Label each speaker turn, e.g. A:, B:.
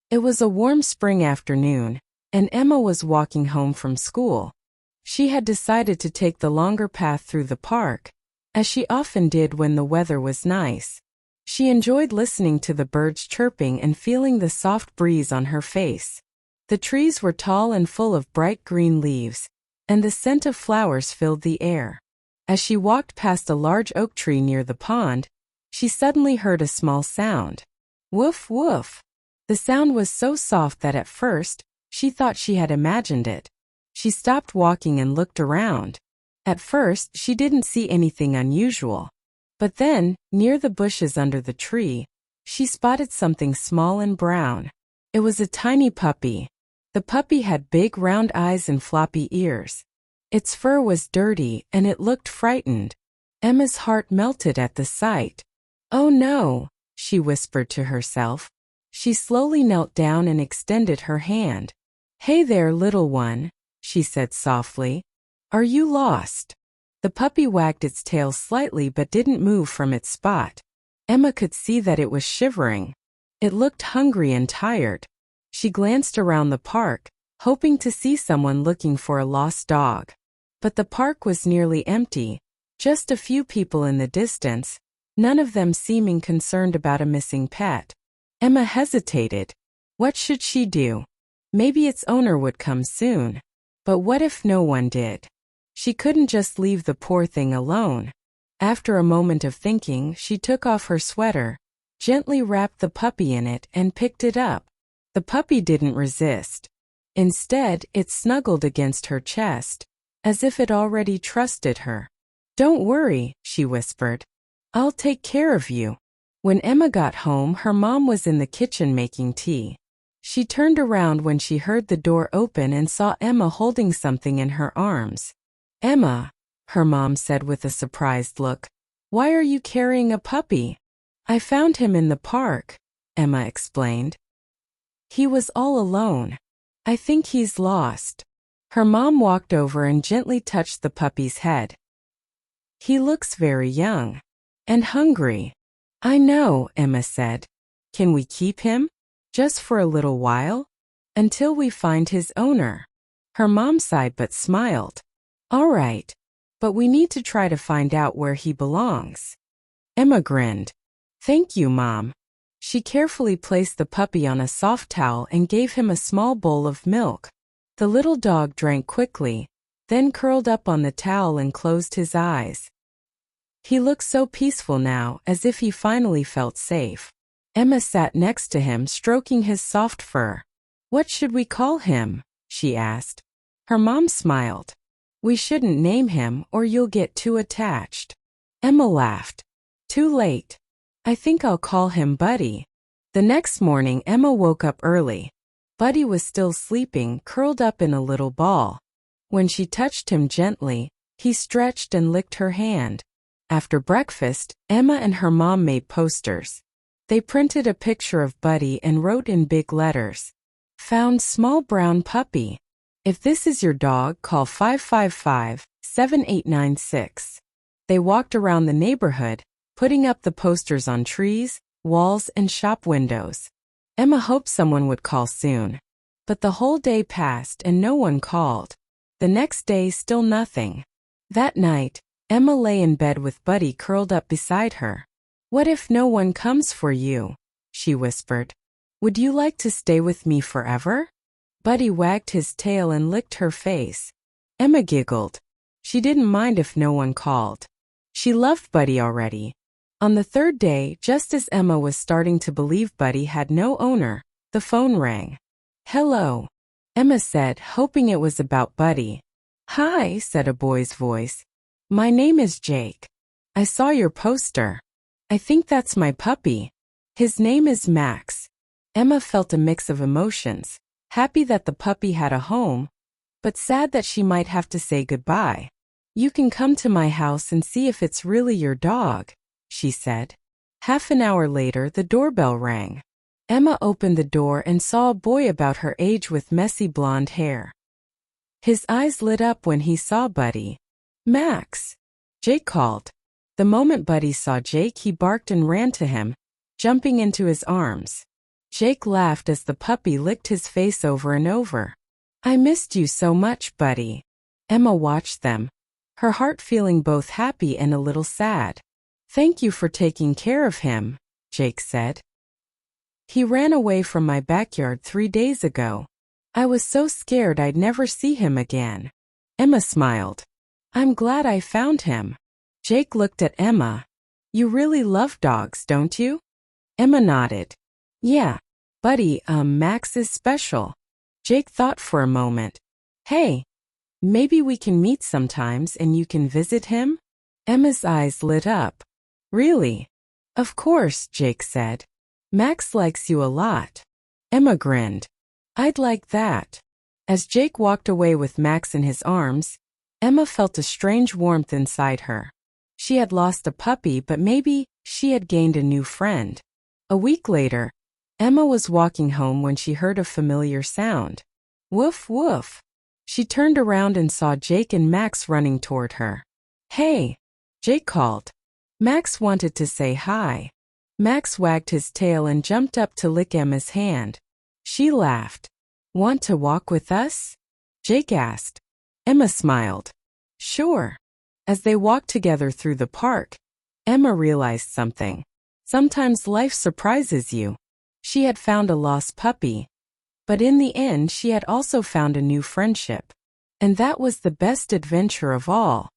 A: It was a warm spring afternoon, and Emma was walking home from school. She had decided to take the longer path through the park, as she often did when the weather was nice. She enjoyed listening to the birds chirping and feeling the soft breeze on her face. The trees were tall and full of bright green leaves, and the scent of flowers filled the air. As she walked past a large oak tree near the pond, she suddenly heard a small sound. Woof, woof. The sound was so soft that at first, she thought she had imagined it. She stopped walking and looked around. At first, she didn't see anything unusual. But then, near the bushes under the tree, she spotted something small and brown. It was a tiny puppy. The puppy had big round eyes and floppy ears. Its fur was dirty and it looked frightened. Emma's heart melted at the sight. "Oh no," she whispered to herself. She slowly knelt down and extended her hand. "Hey there, little one," she said softly. "Are you lost?" The puppy wagged its tail slightly but didn't move from its spot. Emma could see that it was shivering. It looked hungry and tired. She glanced around the park, hoping to see someone looking for a lost dog. But the park was nearly empty, just a few people in the distance, none of them seeming concerned about a missing pet. Emma hesitated. What should she do? Maybe its owner would come soon. But what if no one did? She couldn't just leave the poor thing alone. After a moment of thinking, she took off her sweater, gently wrapped the puppy in it, and picked it up. The puppy didn't resist. Instead, it snuggled against her chest, as if it already trusted her. "Don't worry," she whispered. "I'll take care of you." When Emma got home, her mom was in the kitchen making tea. She turned around when she heard the door open and saw Emma holding something in her arms. "Emma," her mom said with a surprised look, "why are you carrying a puppy?" "I found him in the park," Emma explained. "He was all alone. I think he's lost." Her mom walked over and gently touched the puppy's head. "He looks very young. And hungry." "I know," Emma said. "Can we keep him? Just for a little while? Until we find his owner." Her mom sighed but smiled. "All right. But we need to try to find out where he belongs." Emma grinned. "Thank you, Mom." She carefully placed the puppy on a soft towel and gave him a small bowl of milk. The little dog drank quickly, then curled up on the towel and closed his eyes. He looked so peaceful now, as if he finally felt safe. Emma sat next to him, stroking his soft fur. "What should we call him?" she asked. Her mom smiled. "We shouldn't name him or you'll get too attached." Emma laughed. "Too late. I think I'll call him Buddy." The next morning, Emma woke up early. Buddy was still sleeping, curled up in a little ball. When she touched him gently, he stretched and licked her hand. After breakfast, Emma and her mom made posters. They printed a picture of Buddy and wrote in big letters, "Found small brown puppy. If this is your dog, call 555-7896. They walked around the neighborhood, putting up the posters on trees, walls, and shop windows. Emma hoped someone would call soon. But the whole day passed and no one called. The next day, still nothing. That night, Emma lay in bed with Buddy curled up beside her. "What if no one comes for you?" she whispered. "Would you like to stay with me forever?" Buddy wagged his tail and licked her face. Emma giggled. She didn't mind if no one called. She loved Buddy already. On the third day, just as Emma was starting to believe Buddy had no owner, the phone rang. "Hello," Emma said, hoping it was about Buddy. "Hi," said a boy's voice. "My name is Jake. I saw your poster. I think that's my puppy. His name is Max." Emma felt a mix of emotions, happy that the puppy had a home, but sad that she might have to say goodbye. "You can come to my house and see if it's really your dog," she said. Half an hour later, the doorbell rang. Emma opened the door and saw a boy about her age with messy blonde hair. His eyes lit up when he saw Buddy. "Max!" Jake called. The moment Buddy saw Jake, he barked and ran to him, jumping into his arms. Jake laughed as the puppy licked his face over and over. I missed you so much, buddy. Emma watched them, her heart feeling both happy and a little sad. Thank you for taking care of him, Jake said. He ran away from my backyard 3 days ago. I was so scared I'd never see him again. Emma smiled. I'm glad I found him. Jake looked at Emma. You really love dogs, don't you? Emma nodded. Yeah, buddy, Max is special. Jake thought for a moment. Hey, maybe we can meet sometimes and you can visit him? Emma's eyes lit up. Really? Of course, Jake said. Max likes you a lot. Emma grinned. I'd like that. As Jake walked away with Max in his arms, Emma felt a strange warmth inside her. She had lost a puppy, but maybe she had gained a new friend. A week later, Emma was walking home when she heard a familiar sound. Woof, woof. She turned around and saw Jake and Max running toward her. Hey, Jake called. Max wanted to say hi. Max wagged his tail and jumped up to lick Emma's hand. She laughed. Want to walk with us? Jake asked. Emma smiled. Sure. As they walked together through the park, Emma realized something. Sometimes life surprises you. She had found a lost puppy, but in the end she had also found a new friendship. And that was the best adventure of all.